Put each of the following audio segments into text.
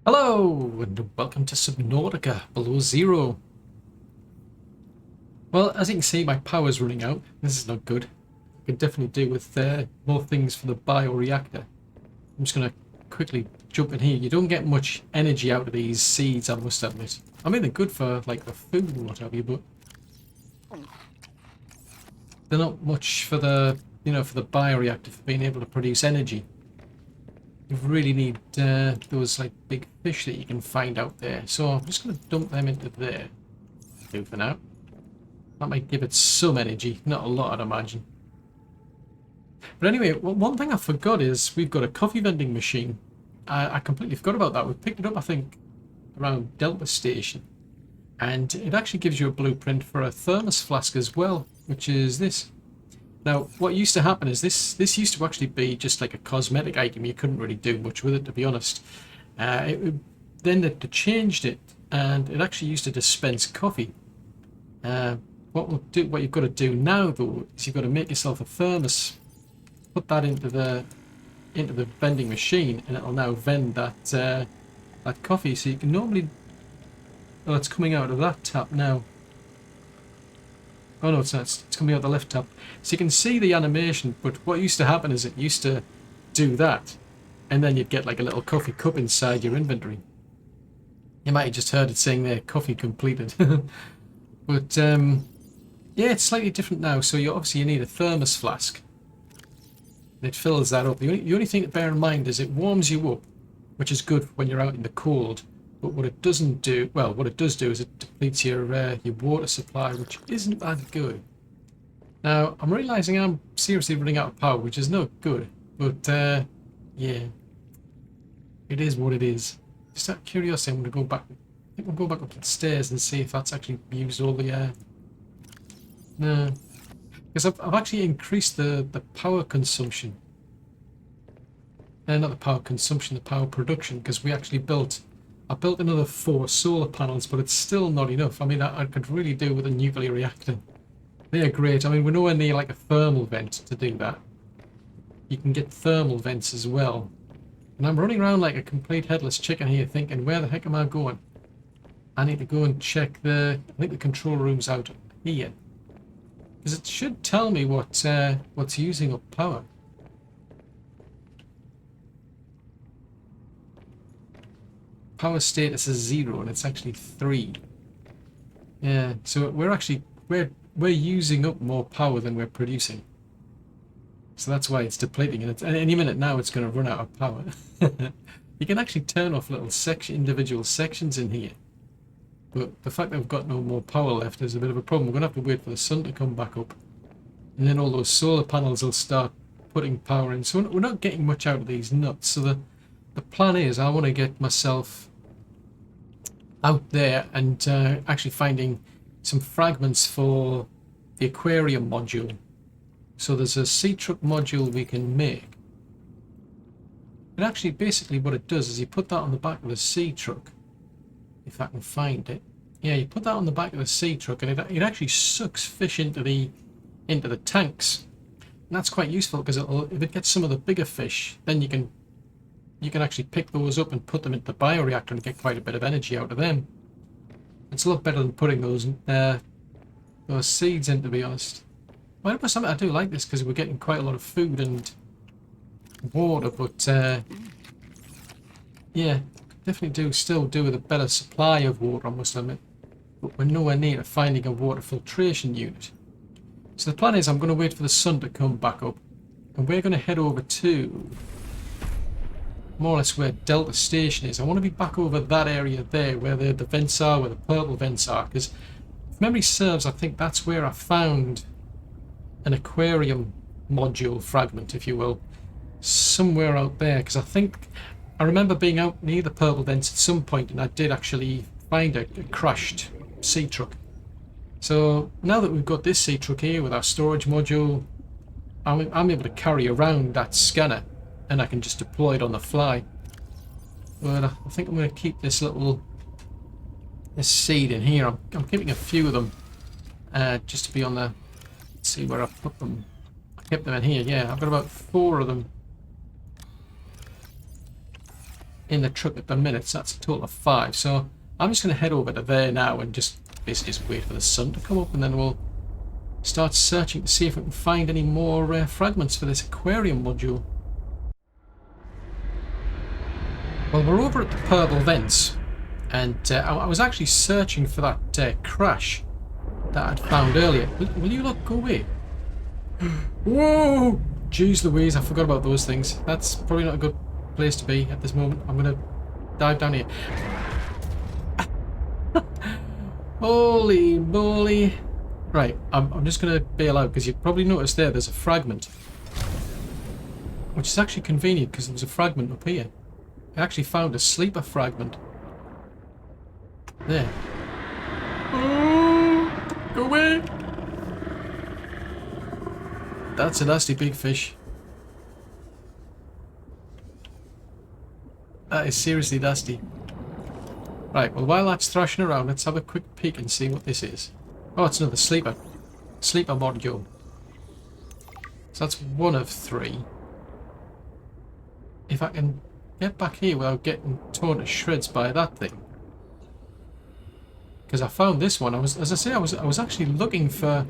Hello, and welcome to Subnautica Below Zero. Well, as you can see, my power's running out. This is not good. I could definitely do with more things for the Bio Reactor. I'm just going to quickly jump in here. You don't get much energy out of these seeds, I must admit. I mean, they're good for, like, the food and what have you, but they're not much for the, for the Bio Reactor, for being able to produce energy. You really need those like big fish that you can find out there. So I'm just going to dump them into there. Do for now. That might give it some energy, not a lot, I'd imagine. But anyway, one thing I forgot is we've got a coffee vending machine. I completely forgot about that. We picked it up, I think, around Delta Station, and it actually gives you a blueprint for a thermos flask as well, which is this. Now, what used to happen is this used to actually be just like a cosmetic item. You couldn't really do much with it, to be honest. Then they changed it, and it actually used to dispense coffee. What you've got to do now, though, is you've got to make yourself a thermos, put that into the vending machine, and it'll now vend that that coffee. So you can normally, oh, it's coming out of that tap now. Oh no, it's not. It's coming out the left tap. So you can see the animation, but what used to happen is it used to do that, and then you'd get like a little coffee cup inside your inventory. You might have just heard it saying there, coffee completed. But yeah, it's slightly different now. So you need a thermos flask. And it fills that up. The only thing to bear in mind is it warms you up, which is good when you're out in the cold. But what it doesn't do, well, what it does do is it depletes your water supply, which isn't that good. Now, I'm realising I'm seriously running out of power, which is not good. But, yeah. It is what it is. Just out of curiosity, I'm going to go back. I think we'll go back up the stairs and see if that's actually used all the, no. Because I've actually increased the power consumption. Not the power consumption, the power production, because we actually I built another 4 solar panels, but it's still not enough. I mean, I could really do with a nuclear reactor. They're great. I mean, we're nowhere near like a thermal vent to do that. You can get thermal vents as well. And I'm running around like a complete headless chicken here thinking, where the heck am I going? I need to go and check I think the control room's out here. Because it should tell me what's using up power. Power status is 0 and it's actually 3. Yeah, so we're using up more power than we're producing. So that's why it's depleting, and any minute now it's going to run out of power. You can actually turn off little individual sections in here. But the fact that we've got no more power left is a bit of a problem. We're going to have to wait for the sun to come back up. And then all those solar panels will start putting power in. So we're not getting much out of these nuts. So the plan is I want to get myself out there and actually finding some fragments for the Aquarium Module. So there's a Seatruck module we can make. And actually basically what it does is you put that on the back of the Seatruck. If I can find it. Yeah, you put that on the back of the Seatruck and it actually sucks fish into the tanks. And that's quite useful because if it gets some of the bigger fish, then you can actually pick those up and put them into the bioreactor and get quite a bit of energy out of them. It's a lot better than putting those seeds in, to be honest. Well, I do like this because we're getting quite a lot of food and water, but yeah, definitely still do with a better supply of water, I must admit. But we're nowhere near finding a water filtration unit. So the plan is I'm going to wait for the sun to come back up, and we're going to head over to more or less where Delta Station is. I want to be back over that area there, where the vents are, where the purple vents are, because if memory serves, I think that's where I found an Aquarium Module fragment, if you will, somewhere out there, because I remember being out near the purple vents at some point, and I did actually find a crashed Seatruck. So now that we've got this Seatruck here with our storage module, I'm able to carry around that scanner, and I can just deploy it on the fly. But I think I'm going to keep this seed in here. I'm keeping a few of them just to be on the. Let's see where I put them. I kept them in here. Yeah, I've got about 4 of them. in the truck at the minute, so that's a total of 5. So I'm just going to head over to there now and just basically just wait for the sun to come up, and then we'll start searching to see if we can find any more fragments for this aquarium module. Well, we're over at the purple vents, and I was actually searching for that crash that I'd found earlier. Will you look, go away? Whoa! Jeez Louise, I forgot about those things. That's probably not a good place to be at this moment. I'm going to dive down here. Holy moly. Right, I'm just going to bail out because you've probably noticed there's a fragment. Which is actually convenient because there was a fragment up here. I actually found a sleeper fragment. There. Oh, go away. That's a nasty big fish. That is seriously nasty. Right, well, while that's thrashing around, let's have a quick peek and see what this is. Oh, it's another sleeper. Sleeper module. So that's 1 of 3. If I can get back here without getting torn to shreds by that thing. Because I found this one. As I say, I was actually looking for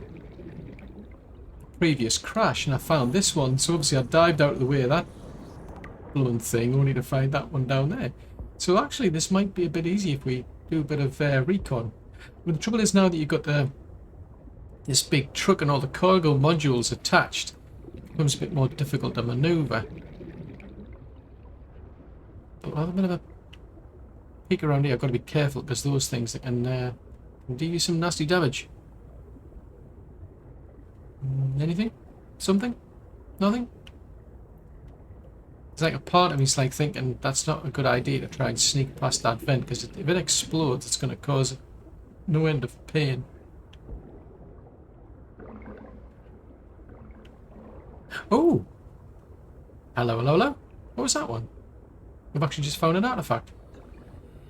the previous crash, and I found this one. So obviously I dived out of the way of that blown thing, only to find that one down there. So actually, this might be a bit easy if we do a bit of recon. But the trouble is now that you've got this big truck and all the cargo modules attached, it becomes a bit more difficult to manoeuvre. But I'll have a bit of a peek around here. I've got to be careful because those things that can do you some nasty damage. Anything? Something? Nothing? It's like a part of me's like thinking that's not a good idea to try and sneak past that vent, because if it explodes, it's going to cause no end of pain. Oh! Hello, hello, hello. What was that one? We've actually just found an artifact.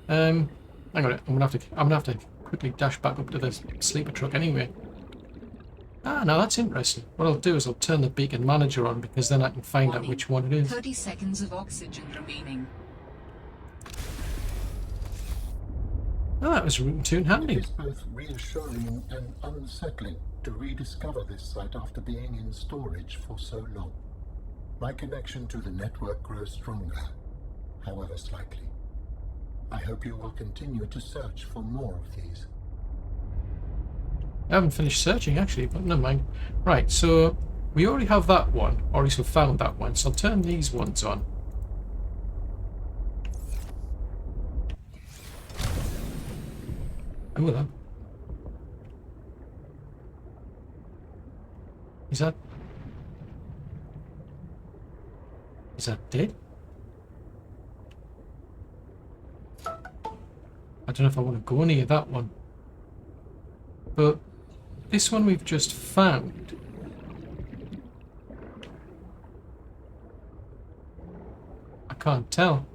Hang on, I'm gonna have to quickly dash back up to the sleeper truck anyway. Ah, now that's interesting. What I'll do is I'll turn the beacon manager on, because then I can find out which one it is. 30 seconds of oxygen remaining. Oh, that was rootin' toon handy. It is both reassuring and unsettling to rediscover this site after being in storage for so long. My connection to the network grows stronger, however slightly. I hope you will continue to search for more of these. I haven't finished searching actually, but never mind. Right, so we already have that one, or at least we found that one, so I'll turn these ones on. Oh, hello. Is that dead? I don't know if I want to go near that one. But this one we've just found. I can't tell.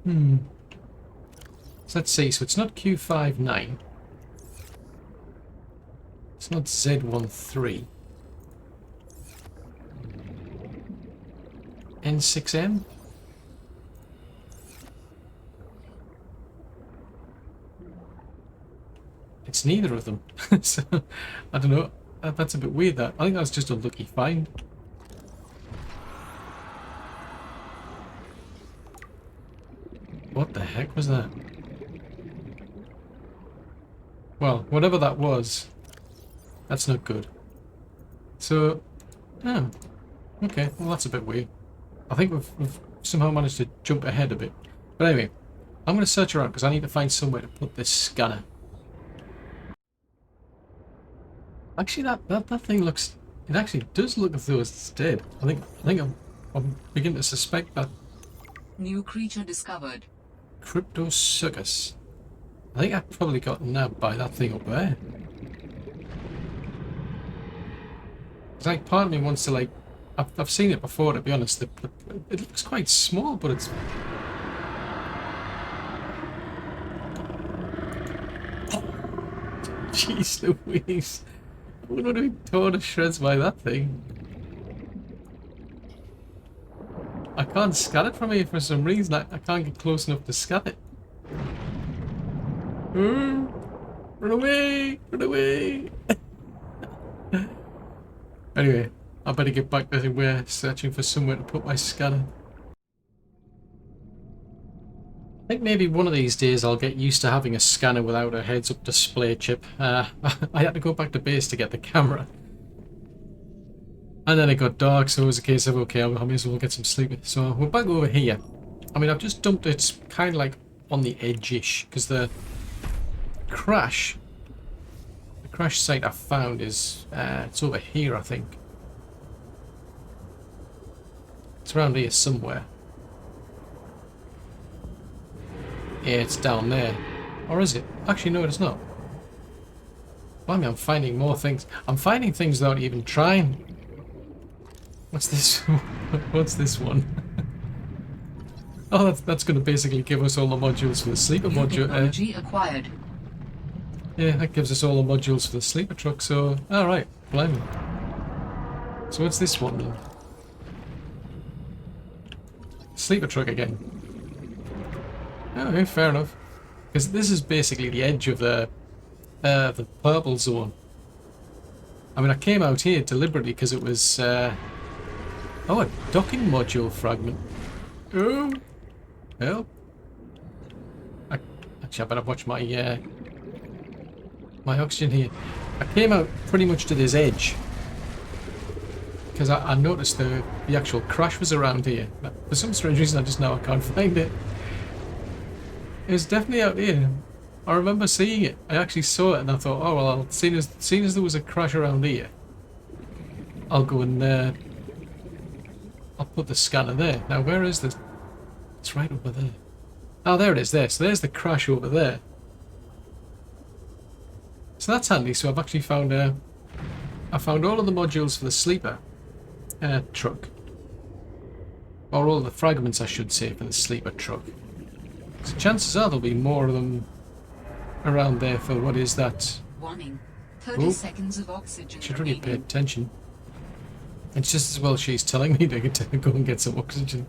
So let's see. So it's not Q59. It's not Z13. N6M? It's neither of them. So, I don't know. That's a bit weird, that. I think that's just a lucky find. What the heck was that? Well, whatever that was, that's not good. So, oh, okay, well that's a bit weird. I think we've somehow managed to jump ahead a bit. But anyway, I'm going to search around because I need to find somewhere to put this scanner. Actually, that thing looks... It actually does look as though it's dead. I think I'm beginning to suspect that... New creature discovered. Cryptosuchus. I think I probably got nabbed by that thing up there. It's like part of me wants to like... I've seen it before, to be honest. It looks quite small, but it's... Jeez Louise. I wouldn't want to be torn to shreds by that thing. I can't scan it from here for some reason. I can't get close enough to scan it. Run away! Run away! Anyway, I better get back to where searching for somewhere to put my scanner. I think maybe one of these days I'll get used to having a scanner without a heads-up display chip. I had to go back to base to get the camera. And then it got dark, so it was a case of, okay, I may as well get some sleep. So we're back over here. I mean, I've just dumped it kind of like on the edge-ish, because the crash site I found is, it's over here, I think. It's around here somewhere. Yeah, it's down there. Or is it? Actually, no, it's not. Blimey, I'm finding more things. I'm finding things without even trying. What's this? What's this one? Oh, that's going to basically give us all the modules for the sleeper module. Technology acquired. Yeah, that gives us all the modules for the sleeper truck. So, all right, blimey. So what's this one then? Sleeper truck again. Okay, fair enough. Because this is basically the edge of the purple zone. I mean, I came out here deliberately because it was oh, a docking module fragment. Oh, help! Actually, I better watch my my oxygen here. I came out pretty much to this edge because I noticed the actual crash was around here. But for some strange reason, I just now can't find it. It was definitely out here. I remember seeing it. I actually saw it and I thought, oh well, seeing as there was a crash around here, I'll go and I'll put the scanner there. Now where is this? It's right over there. Oh, there it is there. So there's the crash over there. So that's handy. So I've actually found I found all of the modules for the sleeper truck. Or all the fragments, I should say, for the sleeper truck. So chances are there'll be more of them around there for what is that? Warning. 30 seconds of oxygen Should really pay remaining. attention. It's just as well she's telling me to go and get some oxygen.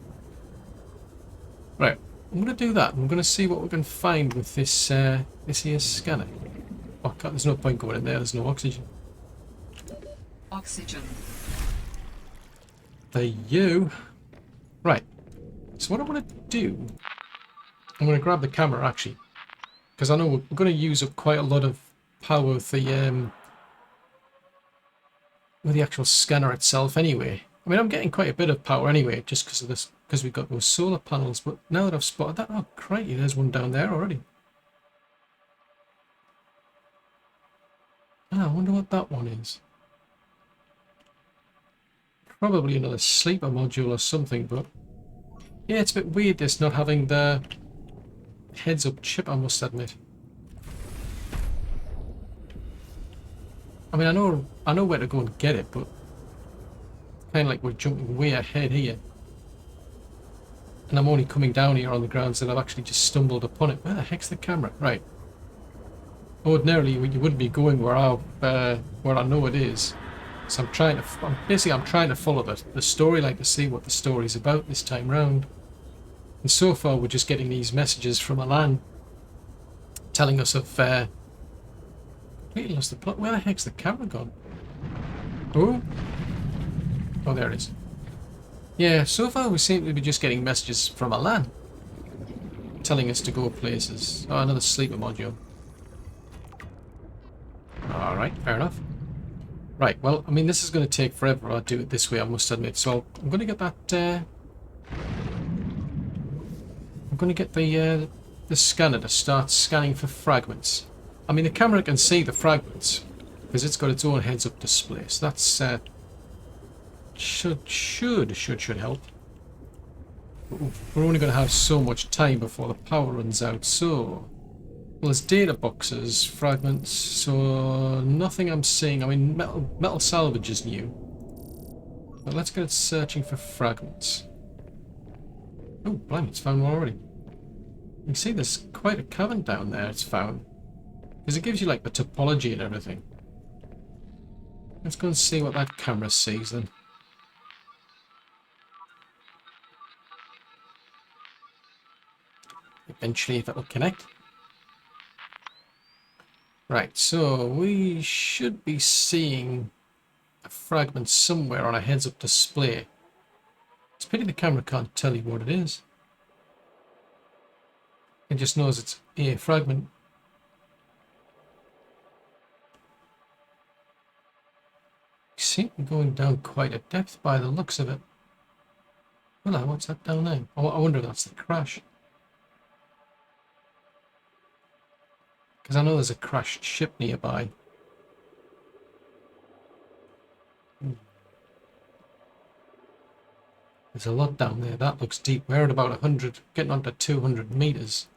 Right, I'm going to do that. I'm going to see what we can find with this this here scanner. Oh, there's no point going in there. There's no oxygen. Oxygen. There you. Right. So what I want to do, I'm going to grab the camera actually, because I know we're going to use up quite a lot of power with the actual scanner itself anyway. I mean, I'm getting quite a bit of power anyway, just because of this, because we've got those solar panels. But now that I've spotted that, oh crikey, there's one down there already. Ah, I wonder what that one is. Probably another sleeper module or something, but yeah, it's a bit weird this not having the heads-up chip, I must admit. I mean, I know where to go and get it, but kind of like we're jumping way ahead here. And I'm only coming down here on the grounds that I've actually just stumbled upon it. Where the heck's the camera? Right. Ordinarily, you wouldn't be going where I know it is. So I'm trying to follow the storyline to see what the story's about this time round. And so far, we're just getting these messages from Alan telling us of. Completely lost the plot. Where the heck's the camera gone? Oh, there it is. Yeah, so far we seem to be just getting messages from Alan telling us to go places. Oh, another sleeper module. Alright, fair enough. Right, well, I mean, this is going to take forever. I'll do it this way, I must admit. So I'm going to get that... I'm going to get the scanner to start scanning for fragments. I mean, the camera can see the fragments because it's got its own heads-up display. So that's should help. But we're only going to have so much time before the power runs out. So, well, there's data boxes, fragments. So nothing I'm seeing. I mean, metal salvage is new. But let's get searching for fragments. Oh, blimey, it's found one already. You can see there's quite a cavern down there it's found. Because it gives you, like, the topology and everything. Let's go and see what that camera sees, then. eventually if it'll connect. Right, so we should be seeing a fragment somewhere on a heads-up display. It's a pity the camera can't tell you what it is. It just knows it's a fragment. You seem to be going down quite a depth by the looks of it. Hello, what's that down there? Oh, I wonder if that's the crash. Because I know there's a crashed ship nearby. There's a lot down there. That looks deep. We're at about 100, getting on to 200 meters.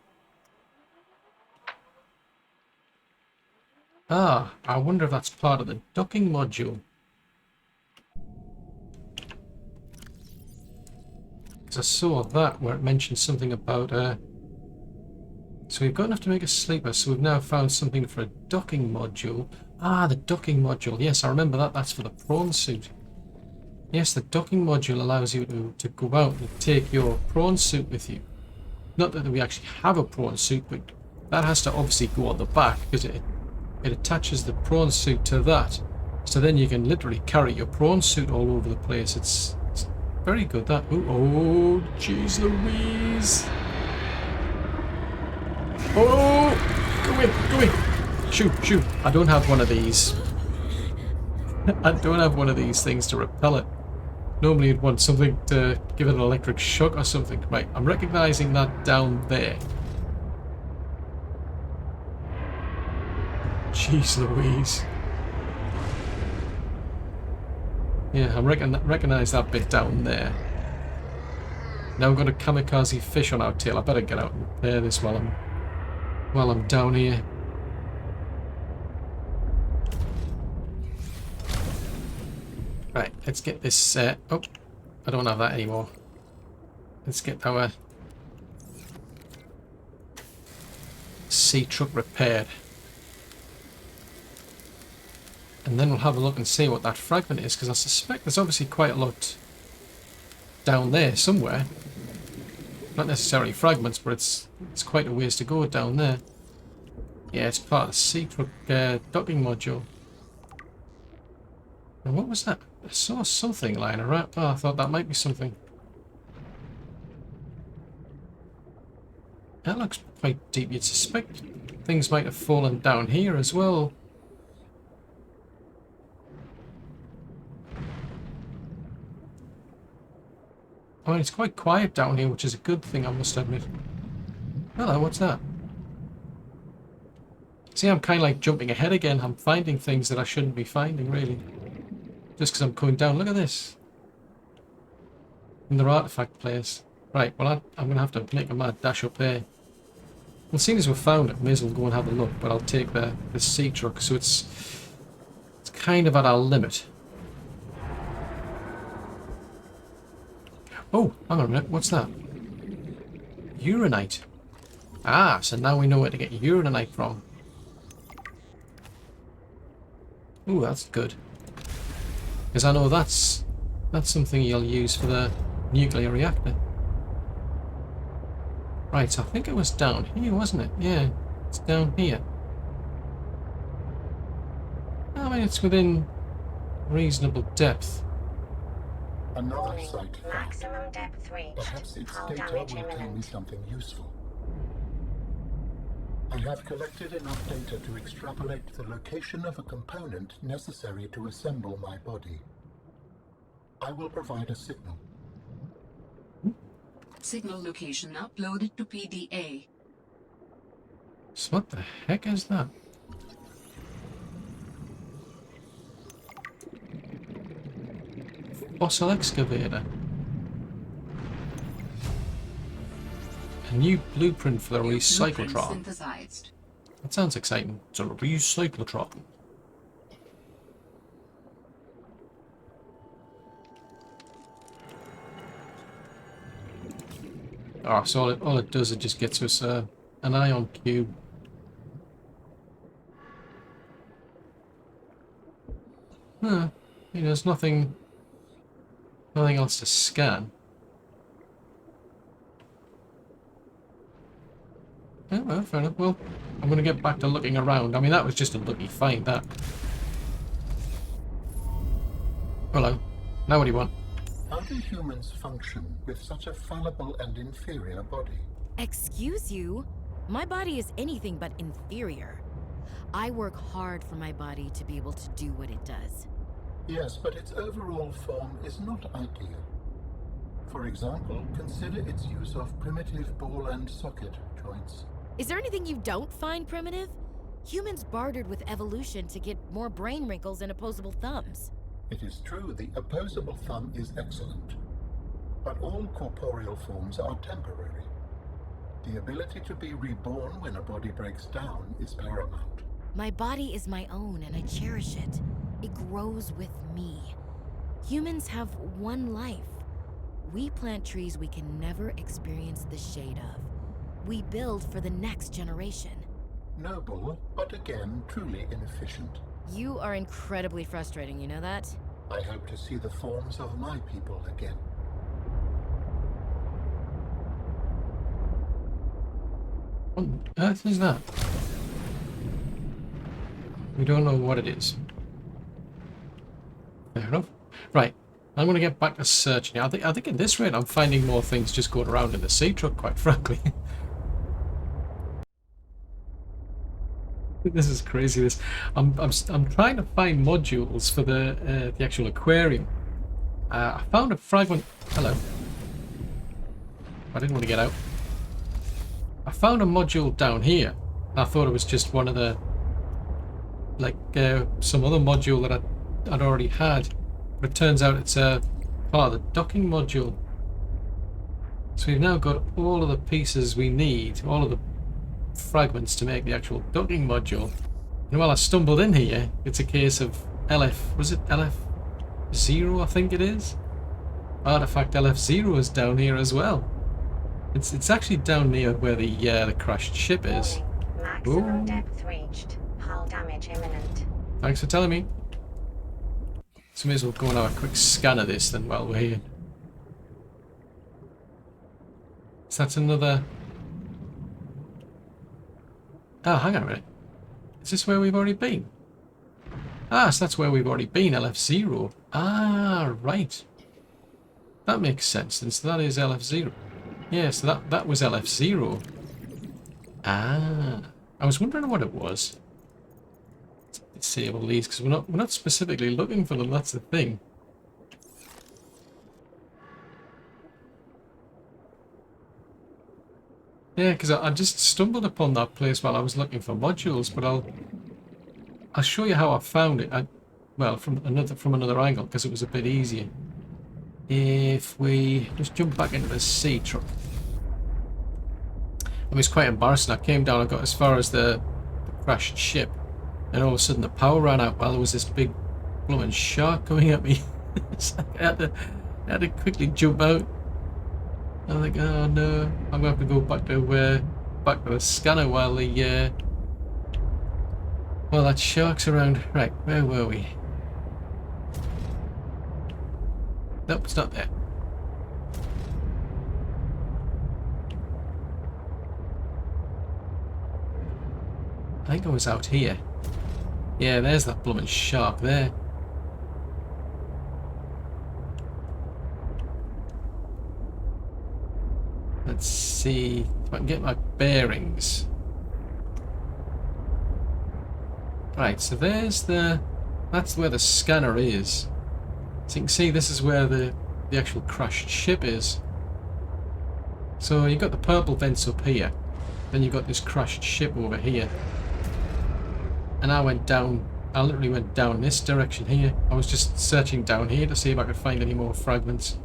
Ah, I wonder if that's part of the docking module. Because I saw that where it mentioned something about so we've got enough to make a sleeper, so we've now found something for a docking module. Ah, the docking module. Yes, I remember that. That's for the prawn suit. Yes, the docking module allows you to go out and take your prawn suit with you. Not that we actually have a prawn suit, but that has to obviously go on the back because it attaches the prawn suit to that. So then you can literally carry your prawn suit all over the place. It's very good, that. Ooh, oh, jeez Louise. Oh, go in. Shoot. I don't have one of these. I don't have one of these things to repel it. Normally you'd want something to give it an electric shock or something. Right, I'm recognizing that down there. Jeez Louise. Yeah, I recognize that bit down there. Now we've got a kamikaze fish on our tail. I better get out and repair this while I'm down here. Right, let's get this. Oh, I don't have that anymore. Let's get our Seatruck repaired. And then we'll have a look and see what that fragment is, because I suspect there's obviously quite a lot down there somewhere. Not necessarily fragments, but it's quite a ways to go down there. Yeah, it's part of the Seatruck docking module. And what was that? I saw something lying around. Oh, I thought that might be something. That looks quite deep. You'd suspect things might have fallen down here as well. I mean, it's quite quiet down here, which is a good thing, I must admit. Hello, what's that? See, I'm kind of like jumping ahead again. I'm finding things that I shouldn't be finding, really. Just because I'm going down. Look at this. In the artifact place. Right, well, I'm going to have to make a mad dash up there. Well, seeing as we've found it, may as well go and have a look. But I'll take the Seatruck, so it's kind of at our limit. Oh, hang on a minute. What's that? Uraninite. Ah, so now we know where to get Uraninite from. Ooh, that's good. Because I know that's something you'll use for the nuclear reactor. Right, so I think it was down here, wasn't it? Yeah, it's down here. I mean, it's within reasonable depth. Another site found. Maximum depth reached. Perhaps its Hull data damage will tell me imminent. something useful. I have collected enough data to extrapolate the location of a component necessary to assemble my body. I will provide a signal. Signal location uploaded to PDA. So what the heck is that? Fossil Excavator. A new blueprint for the New blueprint recyclotron. synthesized. That sounds exciting. It's a recyclotron. Oh, so all it does, it just gets us an ion cube. Huh. You know, there's nothing else to scan. Oh, well, fair enough. Well, I'm going to get back to looking around. I mean, that was just a lucky find, that. Hello. Now what do you want? How do humans function with such a fallible and inferior body? Excuse you? My body is anything but inferior. I work hard for my body to be able to do what it does. Yes, but its overall form is not ideal. For example, consider its use of primitive ball and socket joints. Is there anything you don't find primitive? Humans bartered with evolution to get more brain wrinkles and opposable thumbs. It is true the opposable thumb is excellent, but all corporeal forms are temporary. The ability to be reborn when a body breaks down is paramount. My body is my own and I cherish it. It grows with me. Humans have one life. We plant trees we can never experience the shade of. We build for the next generation. Noble, but again, truly inefficient. You are incredibly frustrating, you know that? I hope to see the forms of my people again. What on earth is that? We don't know what it is. Fair enough. Right. I'm going to get back to searching. I think at this rate I'm finding more things just going around in the Seatruck, quite frankly. This is crazy. I'm trying to find modules for the actual aquarium. I found a fragment. Hello. I didn't want to get out. I found a module down here. I thought it was just one of the, like, some other module that I'd already had. But it turns out it's a part of the docking module. So we've now got all of the pieces we need, all of the fragments to make the actual docking module. And while I stumbled in here, it's a case of was it LF0, I think it is? Artifact LF0 is down here as well. It's actually down near where the crashed ship is. Maximum depth reached. Hull damage imminent. Thanks for telling me. So may as well go and have a quick scan of this then while we're here. So that's another... Oh, hang on a minute. Is this where we've already been? Ah, so that's where we've already been, LF0. Ah, right. That makes sense then. So that is LF0. Yeah, so that was LF0. Ah. I was wondering what it was. Let's disable these because we're not specifically looking for them, that's the thing. Yeah, because I just stumbled upon that place while I was looking for modules, but I'll show you how I found it. Well, from another angle because it was a bit easier. If we just jump back into the Seatruck. It was quite embarrassing. I came down, I got as far as the crashed ship, and all of a sudden the power ran out while there was this big blooming shark coming at me. So I had to quickly jump out. I'm like, oh no, I'm gonna have to go back to the scanner while that shark's around. Right, where were we? Nope, it's not there. I think I was out here. Yeah, there's that blooming shark there. Let's see if I can get my bearings. Right, so that's where the scanner is. So you can see this is where the actual crashed ship is. So you've got the purple vents up here. Then you've got this crashed ship over here. And I literally went down this direction here. I was just searching down here to see if I could find any more fragments.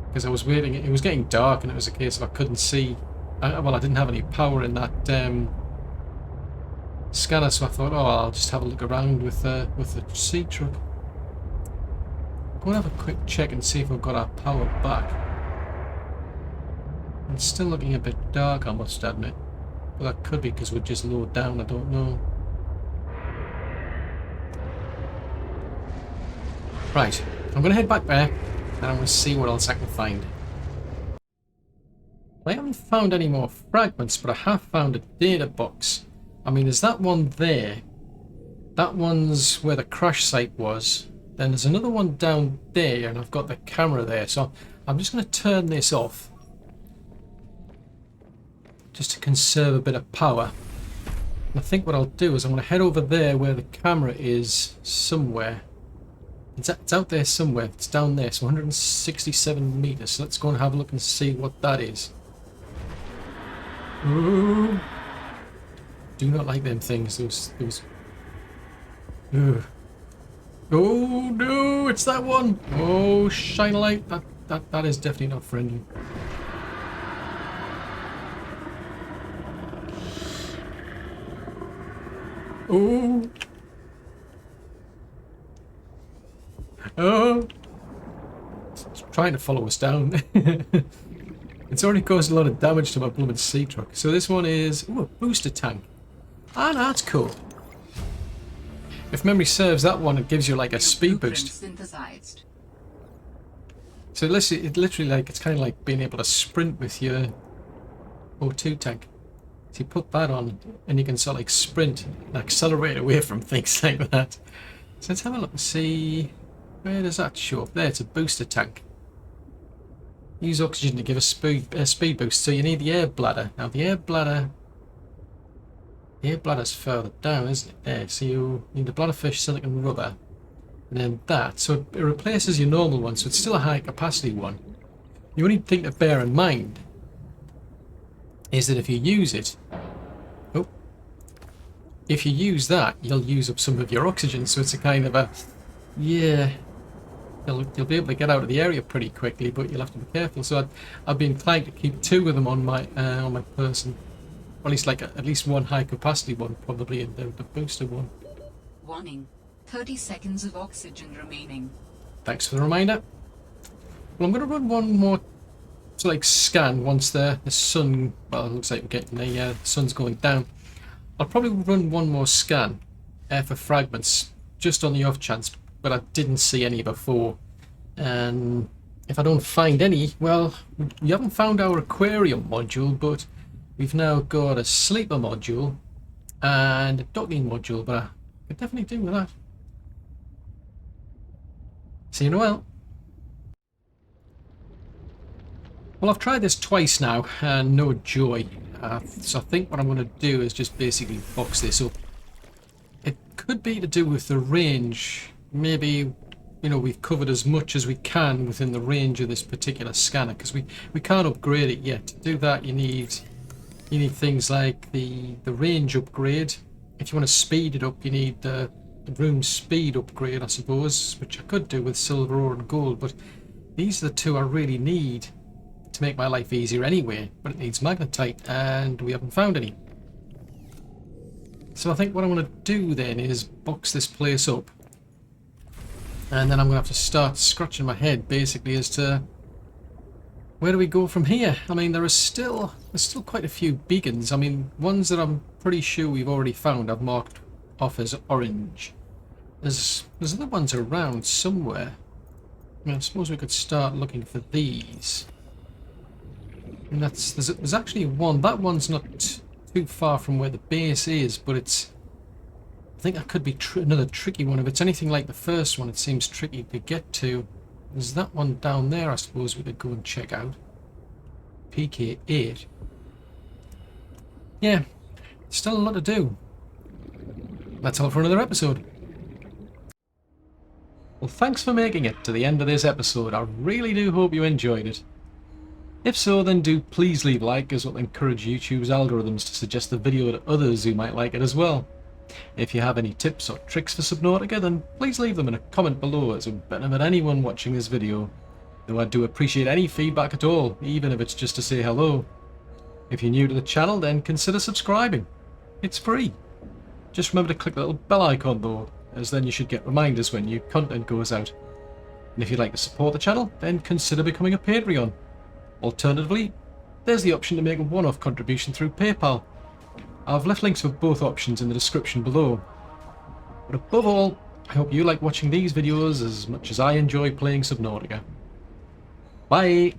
Because I was waiting, it was getting dark and it was a case of I couldn't see. Well, I didn't have any power in that scanner, so I thought, oh, I'll just have a look around with the Seatruck. Go and have a quick check and see if we've got our power back. It's still looking a bit dark, I must admit. But that could be because we're just low down, I don't know. Right, I'm going to head back there and I'm going to see what else I can find. I haven't found any more fragments, but I have found a data box. I mean, there's that one there. That one's where the crash site was. Then there's another one down there, and I've got the camera there. So I'm just going to turn this off, just to conserve a bit of power. And I think what I'll do is I'm going to head over there where the camera is somewhere. It's out there somewhere. It's down there. So 167 meters. So let's go and have a look and see what that is. Ooh. Do not like them things. Those. Ugh. Oh no! It's that one. Oh, shine a light. That is definitely not friendly. Oh. Oh. It's trying to follow us down. It's already caused a lot of damage to my blooming Seatruck. So this one is... Ooh, a booster tank. Ah, that's cool. If memory serves, that one, it gives you like a speed boost. Synthesized. So it literally like, it's kind of like being able to sprint with your O2 tank. So you put that on and you can sort of like sprint and accelerate away from things like that. So let's have a look and see, where does that show up? There, it's a booster tank. Use oxygen to give a speed boost. So you need the air bladder. Now the air bladder's further down, isn't it? There. So you need the bladder fish, silicon rubber, and then that. So it replaces your normal one. So it's still a high capacity one. The only thing to bear in mind is that if you use it, if you use that, you'll use up some of your oxygen. So it's a kind of a, yeah. You'll be able to get out of the area pretty quickly, but you'll have to be careful. So I'd be inclined to keep two of them on my person, or at least like at least one high capacity one, probably, and the booster one. Warning: 30 seconds of oxygen remaining. Thanks for the reminder. Well, I'm going to run one more to like scan once the sun. Well, it looks like we're getting the sun's going down. I'll probably run one more scan for fragments, just on the off chance. But I didn't see any before, and if I don't find any, well, we haven't found our aquarium module, but we've now got a sleeper module and a docking module, but I could definitely do with that. See you in a while. Well, I've tried this twice now and no joy, so I think what I'm going to do is just basically box this up. It could be to do with the range. Maybe, you know, we've covered as much as we can within the range of this particular scanner, because we can't upgrade it yet. To do that, you need things like the range upgrade. If you want to speed it up, you need the room speed upgrade, I suppose, which I could do with silver ore and gold, but these are the two I really need to make my life easier anyway. But it needs magnetite, and we haven't found any. So I think what I'm going to do then is box this place up. And then I'm going to have to start scratching my head, basically, as to where do we go from here. I mean, there's still quite a few beacons. I mean, ones that I'm pretty sure we've already found I've marked off as orange. There's other ones around somewhere. I mean, I suppose we could start looking for these. And there's actually one. That one's not too far from where the base is, but it's... I think that could be another tricky one. If it's anything like the first one, it seems tricky to get to. There's that one down there, I suppose we could go and check out. PK8. Yeah, still a lot to do. That's all for another episode. Well, thanks for making it to the end of this episode. I really do hope you enjoyed it. If so, then do please leave a like, as it will encourage YouTube's algorithms to suggest the video to others who might like it as well. If you have any tips or tricks for Subnautica, then please leave them in a comment below, as it would benefit anyone watching this video. Though I do appreciate any feedback at all, even if it's just to say hello. If you're new to the channel, then consider subscribing. It's free. Just remember to click the little bell icon though, as then you should get reminders when new content goes out. And if you'd like to support the channel, then consider becoming a Patreon. Alternatively, there's the option to make a one-off contribution through PayPal. I've left links for both options in the description below. But above all, I hope you like watching these videos as much as I enjoy playing Subnautica. Bye!